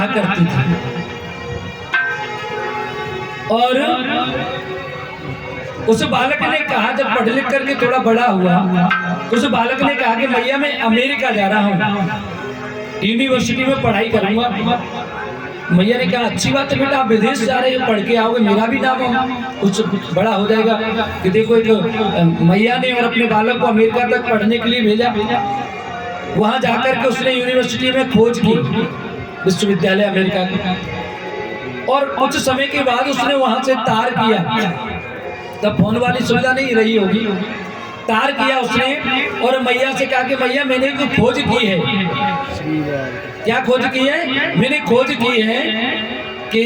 रहा करती थी। और उस बालक ने कहा, जब पढ़ लिख करके थोड़ा बड़ा हुआ, उस बालक ने कहा कि भैया मैं अमेरिका जा रहा हूँ, यूनिवर्सिटी में पढ़ाई करूंगा। मैया ने कहा अच्छी बात है बेटा, आप विदेश जा रहे हो, पढ़ के आओगे, मेरा भी नाम कुछ बड़ा हो जाएगा। कि देखो एक मैया ने और अपने बालक को अमेरिका तक पढ़ने के लिए भेजा। वहां जाकर के उसने यूनिवर्सिटी में खोज की, विश्वविद्यालय अमेरिका का, और कुछ समय के बाद उसने वहां से तार किया। तब फोन वाली सुविधा नहीं रही होगी, तार किया उसने और मैया से कहा कि मैया मैंने एक खोज की है। क्या खोज की है? मैंने खोज की है कि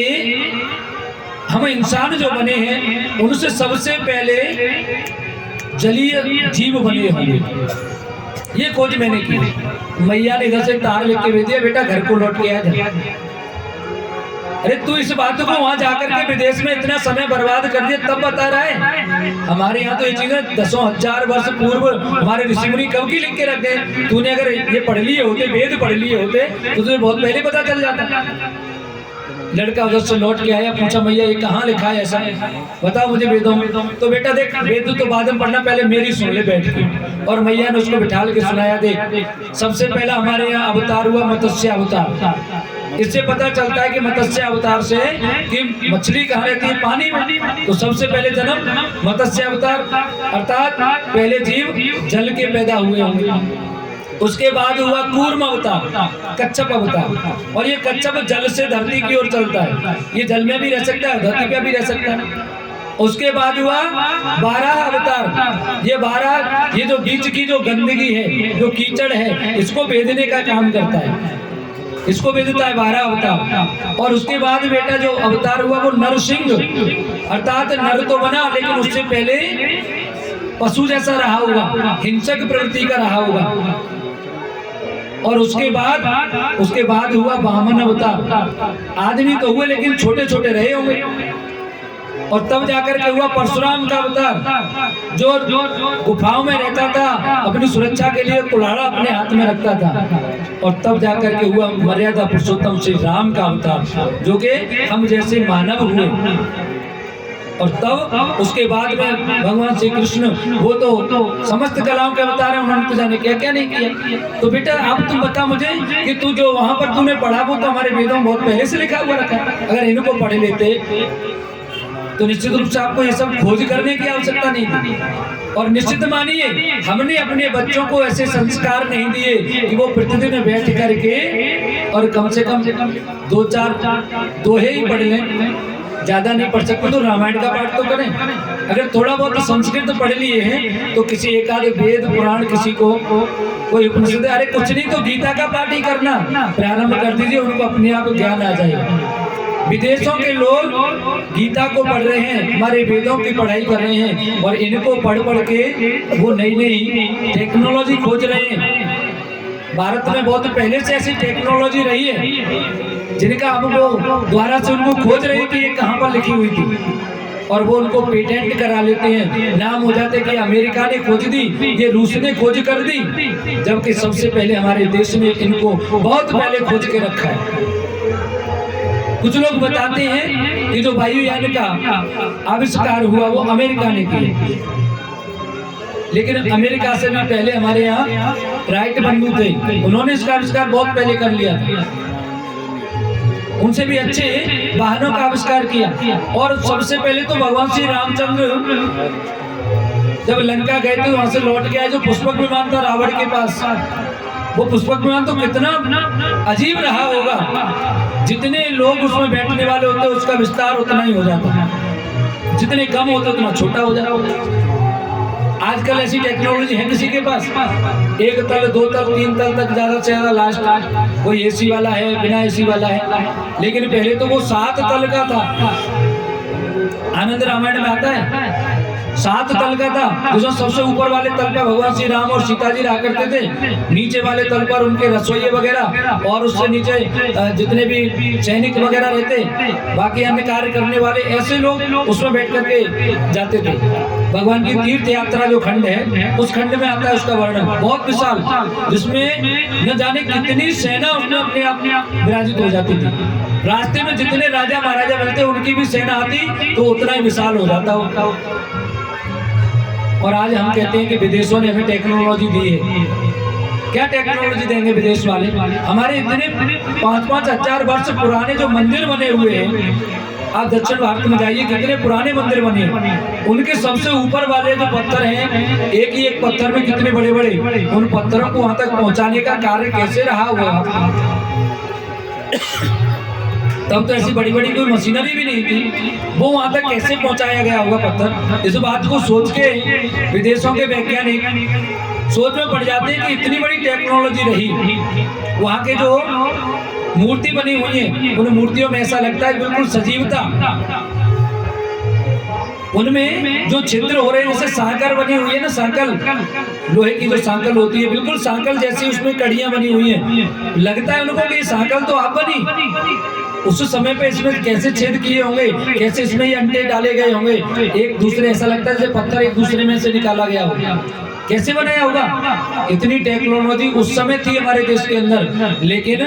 हम इंसान जो बने हैं उनसे सबसे पहले जलीय जीव बने होंगे। ये खोज मैंने की। मैया ने इधर से तार लिख के भेज दिया, बेटा घर को लौट के आ जा। अरे तू इस बात को वहां जाकर के विदेश में इतना समय बर्बाद कर दिया, तब बता रहा है? हमारे यहाँ तो ये चीजें दसों हजार वर्ष पूर्व हमारे ऋषि मुनि कब की लिख के रख गए। तूने अगर ये पढ़ लिए होते, वेद पढ़ लिए होते, तो तुझे बहुत पहले पता चल जाता। लड़का उधर से लौट के आया, पूछा मैया ये कहाँ लिखा है ऐसा, बताओ मुझे वेदों में। तो बेटा देख, वेद तो बाद में पढ़ना, पहले मेरी सुन ले बैठ के। और मैया ने उसको बिठा के सुनाया। देख, सबसे पहला हमारे यहाँ अवतार हुआ मत्स्य अवतार। इससे पता चलता है कि मत्स्य अवतार से कि मछली कहाँ रहती है, पानी में। तो सबसे पहले जन्म मत्स्य अवतार, अर्थात पहले जीव जल के पैदा हुए होंगे। उसके बाद हुआ कूर्म अवतार, कच्छप अवतार, और ये कच्छप जल से धरती की ओर चलता है। ये जल में भी रह सकता है, धरती पे भी रह सकता है। उसके बाद हुआ 12 अवतार। ये 12, ये जो बीच की जो गंदगी है, जो कीचड़ है, इसको भेदने का काम करता है, इसको भेजता है 12 अवतार। और उसके बाद बेटा जो अवतार हुआ वो नरसिंह, अर्थात नर तो बना लेकिन उससे पहले पशु जैसा रहा होगा, हिंसक प्रवृत्ति का रहा होगा। और उसके बाद हुआ वामन अवतार। आदमी तो हुए लेकिन छोटे छोटे रहे होंगे। और तब जाकर के हुआ परशुराम का अवतार, जो गुफाओं में रहता था, अपनी सुरक्षा के लिए कुल्हाड़ा अपने हाथ में रखता था। और तब जाकर के हुआ मर्यादा पुरुषोत्तम श्री राम का अवतार, जो कि हम जैसे मानव हुए। और तब उसके बाद में भगवान श्री कृष्ण, वो तो समस्त कलाओं के अवतार है, उन्होंने तो जाने क्या क्या नहीं किया। तो बेटा अब तुम बता मुझे कि तू जो वहां पर तूने पढ़ा वो तो हमारे वेदों में बहुत पहले से लिखा हुआ रखा है। अगर इनको पढ़ लेते तो निश्चित रूप से आपको ये सब खोज करने की आवश्यकता नहीं थी। और निश्चित मानिए, हमने अपने बच्चों को ऐसे संस्कार नहीं दिए कि वो प्रतिदिन बैठ करके और कम से कम 2-4 दोहे ही पढ़ लें। ज्यादा नहीं पढ़ सकते तो रामायण का पाठ तो करें। अगर थोड़ा बहुत संस्कृत पढ़ लिए हैं तो किसी एक आध वेद पुराण, किसी को कोई उपनिषद, अरे कुछ नहीं तो गीता का पाठ ही करना प्रारंभ कर दीजिए, उनको अपने आप ज्ञान आ जाएगा। विदेशों के लोग गीता को पढ़ रहे हैं, हमारे वेदों की पढ़ाई कर रहे हैं, और इनको पढ़ के वो नई नई टेक्नोलॉजी खोज रहे हैं। भारत में बहुत पहले से ऐसी टेक्नोलॉजी रही है जिनका हम वो द्वारा से उनको खोज रहे हैं कि ये कहाँ पर लिखी हुई थी, और वो उनको पेटेंट करा लेते हैं। नाम हो जाते कि अमेरिका ने खोज दी, ये रूस ने खोज कर दी, जबकि सबसे पहले हमारे देश में इनको बहुत पहले खोज के रखा है। कुछ लोग बताते हैं कि जो वायुयान का आविष्कार हुआ वो अमेरिका ने किया, लेकिन अमेरिका से भी पहले हमारे यहाँ राइट बंधु थे, उन्होंने इसका आविष्कार बहुत पहले कर लिया था। उनसे भी अच्छे वाहनों का आविष्कार किया। और सबसे पहले तो भगवान श्री रामचंद्र जब लंका गए थे, वहां से लौट के आए, जो पुष्पक विमान था रावण के पास, वो पुष्पक विमान तो कितना अजीब रहा होगा। जितने लोग उसमें बैठने वाले होते उसका विस्तार उतना ही हो जाता, जितने कम होते उतना छोटा हो जाता। आजकल ऐसी टेक्नोलॉजी है किसी के पास, 1 तल 2 तल 3 तल तक ज्यादा से ज्यादा लास्ट, कोई एसी वाला है, बिना एसी वाला है, लेकिन पहले तो वो 7 तल का था। आनंद रामायण में आता है 7 तल का था, जिसमें सबसे ऊपर वाले तल पर भगवान श्री राम और सीता जी रहा करते थे, नीचे वाले तल पर उनके रसोइये वगैरह और उससे नीचे जितने भी सैनिक वगैरह रहते, बाकी अन्य कार्य करने वाले, ऐसे लोग उसमें बैठ करके जाते थे। भगवान की तीर्थ यात्रा जो खंड है, उस खंड में आता है उसका वर्णन, बहुत विशाल, जिसमें न जाने कितनी सेना उसमें अपने आप विराजित हो जाती थी। रास्ते में जितने राजा महाराजा मिलते उनकी भी सेना आती तो उतना ही विशाल हो जाता हो। और आज हम कहते हैं कि विदेशों ने हमें टेक्नोलॉजी दी है। क्या टेक्नोलॉजी देंगे विदेश वाले? हमारे इतने 5-5 हजार वर्ष पुराने जो मंदिर बने हुए हैं, आप दक्षिण भारत में जाइए, कितने पुराने मंदिर बने हैं, उनके सबसे ऊपर वाले जो पत्थर हैं, एक ही एक पत्थर में कितने बड़े बड़े, उन पत्थरों को वहां तक पहुंचाने का कार्य कैसे रहा हुआ? तब तो ऐसी बड़ी बड़ी कोई मशीनरी भी नहीं थी, वो वहां तक कैसे पहुंचाया गया होगा पत्थर? इस बात को सोच के विदेशों के वैज्ञानिक सोच में पड़ जाते हैं कि इतनी बड़ी टेक्नोलॉजी रही। वहां के जो मूर्ति बनी हुई है, उन मूर्तियों में ऐसा लगता है बिल्कुल सजीवता, उनमें जो छिद्र हो रहे हैं, जैसे सांकल बनी हुई है ना, सांकल, लोहे की जो सांकल होती है, बिल्कुल सांकल जैसी उसमें कड़ियां बनी हुई हैं। लगता है उनको कि सांकल तो आप बनी, उस समय पे इसमें कैसे छेद किए होंगे, कैसे इसमें ये अंडे डाले गए होंगे, एक दूसरे, ऐसा लगता है जैसे पत्थर एक दूसरे में से निकाला गया होगा, कैसे बनाया होगा? इतनी टेक्नोलॉजी उस समय थी हमारे देश के अंदर। लेकिन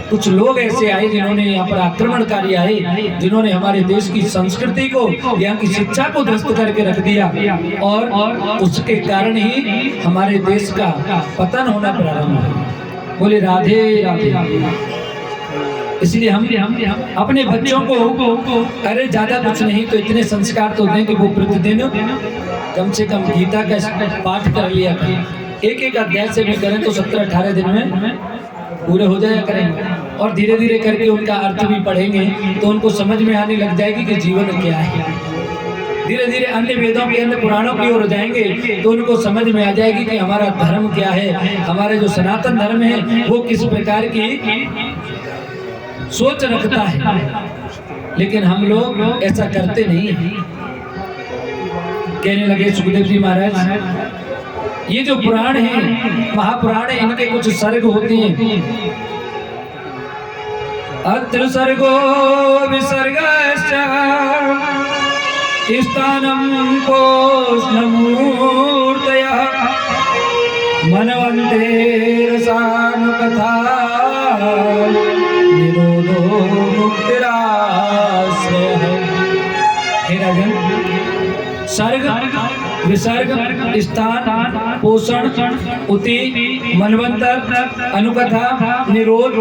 कुछ लोग ऐसे आए जिन्होंने यहाँ पर आक्रमणकारी आए, जिन्होंने हमारे देश की संस्कृति को, यहाँ की शिक्षा को ध्वस्त करके रख दिया, और उसके कारण ही हमारे देश का पतन होना प्रारंभ हुआ। बोले राधे राधे। इसलिए हम अपने बच्चों को, अरे ज्यादा कुछ नहीं तो इतने संस्कार तो दें कि वो प्रतिदिन कम से कम गीता का पाठ कर लिया करें। एक अध्याय से भी करें तो 17-18 दिन में पूरे हो जाया करेंगे, और धीरे धीरे करके उनका अर्थ भी पढ़ेंगे तो उनको समझ में आने लग जाएगी कि जीवन क्या है। धीरे धीरे अन्य वेदों के, अन्य पुराणों की ओर जाएंगे तो उनको समझ में आ जाएगी कि हमारा धर्म क्या है, हमारा जो सनातन धर्म है वो किस प्रकार की सोच रखता है। लेकिन हम लोग ऐसा करते नहीं हैं। कहने लगे सुखदेव जी महाराज, ये जो पुराण है, महापुराण है, इनके कुछ सर्ग होते हैं। अत्र सर्गो विसर्गश्च स्थानं पोषणमूर्तयः मनवन्तेर् सानुकथा निरोधो मुक्तिराश्रयः। हे राजन, सर्ग, विसर्ग, स्थान, पोषण, उति, मनवंतर, अनुकथा, निरोध,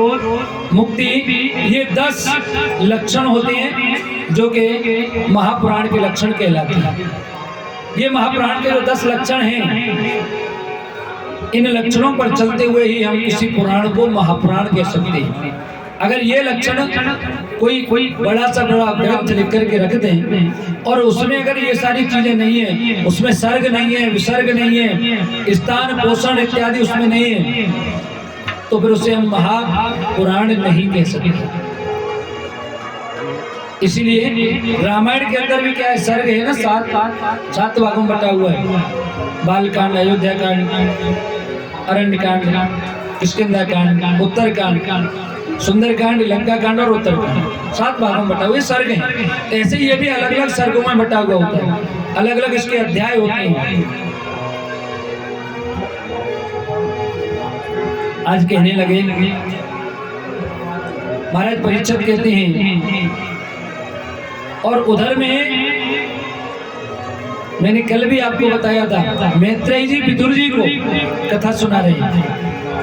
मुक्ति, ये 10 लक्षण होते हैं जो कि महापुराण के लक्षण कहलाते हैं। ये महापुराण के जो 10 लक्षण हैं, इन लक्षणों पर चलते हुए ही हम किसी पुराण को महापुराण कह सकते हैं। अगर ये लक्षण कोई बड़ा सा बड़ा ग्रंथ लिख करके रख दें और उसमें अगर ये सारी चीजें नहीं है, उसमें सर्ग नहीं है, विसर्ग नहीं है, स्थान, पोषण इत्यादि उसमें नहीं है, तो फिर उसे हम महापुराण नहीं कह सकते। इसलिए रामायण के अंदर भी क्या है, सर्ग है ना, 7 भागों में बटा हुआ है। बालकांड, अयोध्या कांड, अरण्य कांड, किष्किंधा कांड, उत्तरकांड, सुंदरकांड, लंका कांड और उत्तरकांड, 7 भागों में बटा हुआ सर्ग है। ऐसे ये भी अलग अलग सर्गों में बटा हुआ होता है, अलग अलग इसके अध्याय होते हैं। आज कहने लगे महाराज परीक्षित कहते हैं, और उधर में मैंने कल भी आपको बताया था, मैत्रेयी जी विदुर जी को कथा सुना रहे थे।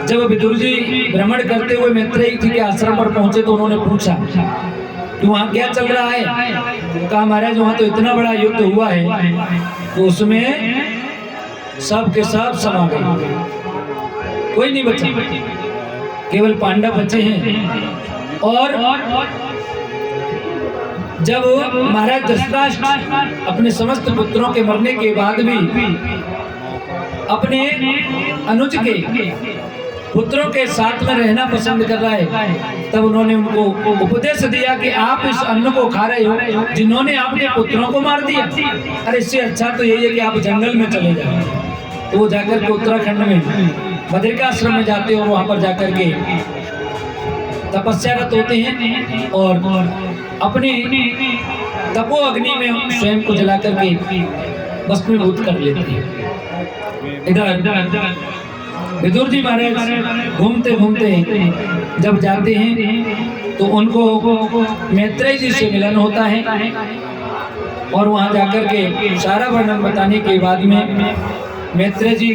जब विदुर जी भ्रमण करते हुए मैत्रेयी जी के आश्रम पर पहुंचे तो उन्होंने पूछा कि वहाँ क्या चल रहा है। कहा महाराज वहाँ तो इतना बड़ा युद्ध हुआ है तो उसमें सब के सब समा गए, कोई नहीं बचा, केवल पांडव बचे हैं। और जब महाराज धृतराष्ट्र अपने समस्त पुत्रों के मरने के बाद भी अपने अनुज के पुत्रों के साथ में रहना पसंद कर रहा है, तब उन्होंने उनको उपदेश दिया कि आप इस अन्न को खा रहे हो जिन्होंने आपके पुत्रों को मार दिया। अरे इससे अच्छा तो यही है कि आप जंगल में चले जाओ। तो वो जाकर के उत्तराखंड में बद्रिका आश्रम में जाते हैं और वहां पर जाकर के तपस्यारत होते हैं और अपनी तपो अग्नि में स्वयं को जला करके भस्मीभूत कर लेते हैं। इधर विदुर जी महाराज घूमते घूमते जब जाते हैं तो उनको मैत्रेय जी से मिलन होता है और वहां जाकर के सारा वर्णन बताने के बाद में मैत्रेय जी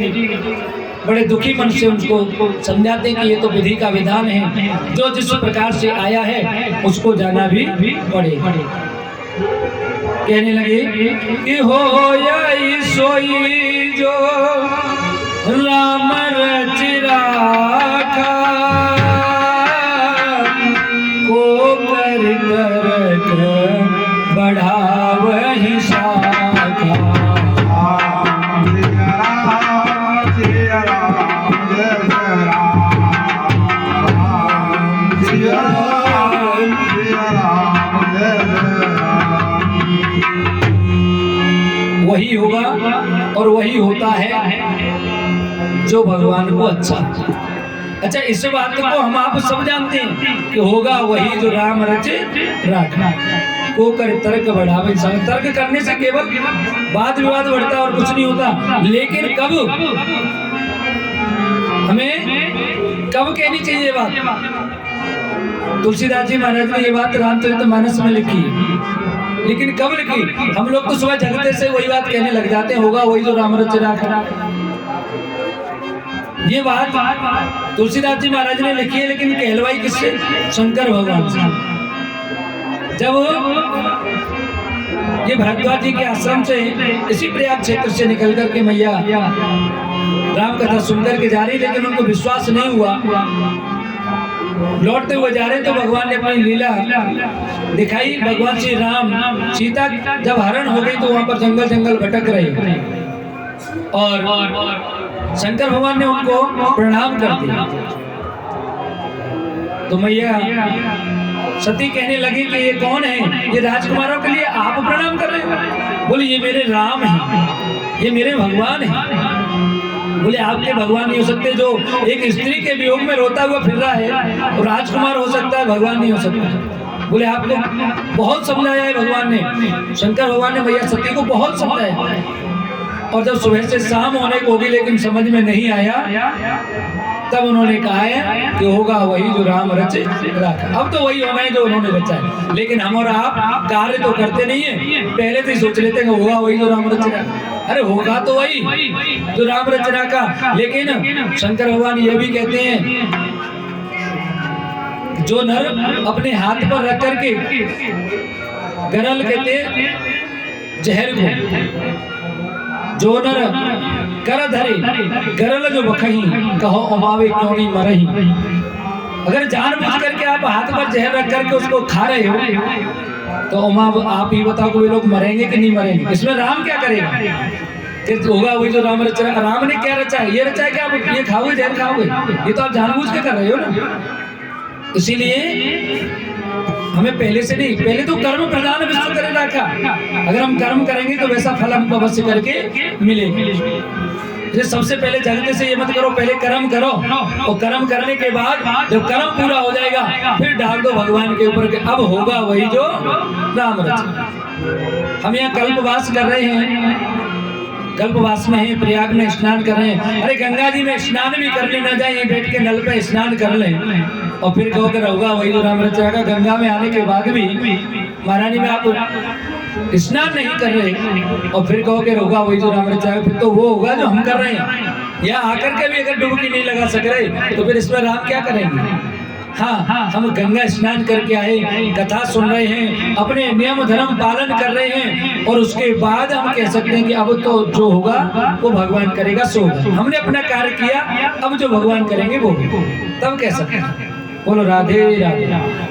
बड़े दुखी मन से उनको समझाते कि ये तो विधि का विधान है, जो जिस प्रकार से आया है उसको जाना भी पड़ेगा। कहने लगे कि हो या सोई जो राम रच राखा, को कर कर बढ़ावहि शाखा। वही होगा और वही होता है जो भगवान को अच्छा इस बात को हम आप सब जानते हैं कि होगा वही जो राम रचे राखा, को कर तर्क बढ़ावे। तर्क करने से केवल वाद विवाद बढ़ता और कुछ नहीं होता, लेकिन कब कहनी चाहिए बात। तुलसीदास जी महाराज ने ये बात रामचरितमानस में लिखी, लेकिन कब लिखी? हम लोग तो सुबह जगते से वही बात कहने लग जाते हैं, होगा वही जो राम रच राखा। ये बात तुलसीदास जी महाराज ने लिखी है, लेकिन कहलवाई किससे? शंकर भगवान से। जब ये भरद्वाज जी के आश्रम से इसी प्रयाग क्षेत्र से निकल करके मैया राम कथा सुनकर के जा रही, लेकिन उनको विश्वास नहीं हुआ। लौटते हुए जा रहे तो भगवान ने अपनी लीला दिखाई। भगवान श्री राम सीता जब हरण हो गई तो वहां पर जंगल जंगल भटक रहे और शंकर भगवान ने उनको प्रणाम कर दिया। तो मैया सती कहने लगी कि ये कौन है? ये राजकुमारों के लिए आप प्रणाम कर रहे हो? बोले ये मेरे राम हैं, ये मेरे भगवान हैं। बोले आपके भगवान नहीं हो सकते, जो एक स्त्री के वियोग में रोता हुआ फिर रहा है और राजकुमार हो सकता है, भगवान नहीं हो सकता। बोले आपको बहुत समझाया है भगवान ने, शंकर भगवान ने मैया सती को बहुत समझाया। और जब सुबह से शाम होने को होगी लेकिन समझ में नहीं आया, तब उन्होंने कहा है कि होगा वही जो राम रचे राखा। अब तो वही होना है जो उन्होंने रचा है, लेकिन हम और आप कार्य तो करते नहीं है। पहले तो सोच लेते हैं होगा वही जो राम रचे राखा। अरे होगा तो वही जो राम रच राखा, लेकिन शंकर भगवान ये भी कहते हैं जो नर अपने हाथ पर रख करके गरल कहते जहर को, जो नर कर धरे गरल जो बखही, कहो अमावे क्यों नहीं मरही। अगर जानबूझ करके आप हाथ पर जहर रख करके उसको खा रहे हो तो आप ही बताओ कि वे लोग मरेंगे कि नहीं मरेंगे? इसमें राम क्या करेगा? होगा वही जो राम रचा। राम ने क्या रचा है? ये रचा है कि आप ये खाओगे, जहर खाओगे? ये तो आप जानबूझ के कर रहे हो ना। इसीलिए हमें पहले से नहीं, पहले तो कर्म प्रधान विश्व करे रखा। अगर हम कर्म करेंगे तो वैसा फल हमको अवश्य करके मिलेगा। सबसे पहले जगते से ये मत करो, पहले कर्म करो और कर्म करने के बाद जब कर्म पूरा हो जाएगा फिर डाल दो भगवान के ऊपर के अब होगा वही जो राम रचा। हम यहाँ कल्पवास कर रहे हैं, कल्पवास में है, प्रयाग में स्नान कर रहे हैं। अरे गंगा जी में स्नान भी करने न जाए, बैठ के नल पे स्नान कर ले और फिर कहो कि होगा वही जो राम रचा। गंगा में आने के बाद भी महारानी में आप स्नान नहीं कर रहे और फिर कहो कि होगा वही जो राम रचा, फिर तो वो होगा जो हम कर रहे हैं। या आकर के भी अगर डुबकी नहीं लगा सक रहे तो फिर इसमें राम क्या करेंगे? हाँ, हम गंगा स्नान करके आए, कथा सुन रहे हैं, अपने नियम धर्म पालन कर रहे हैं और उसके बाद हम कह सकते हैं कि अब तो जो होगा वो भगवान करेगा सो होगा। हमने अपना कार्य किया, अब जो भगवान करेंगे वो तब कह सकते हैं। बोलो राधे राधे।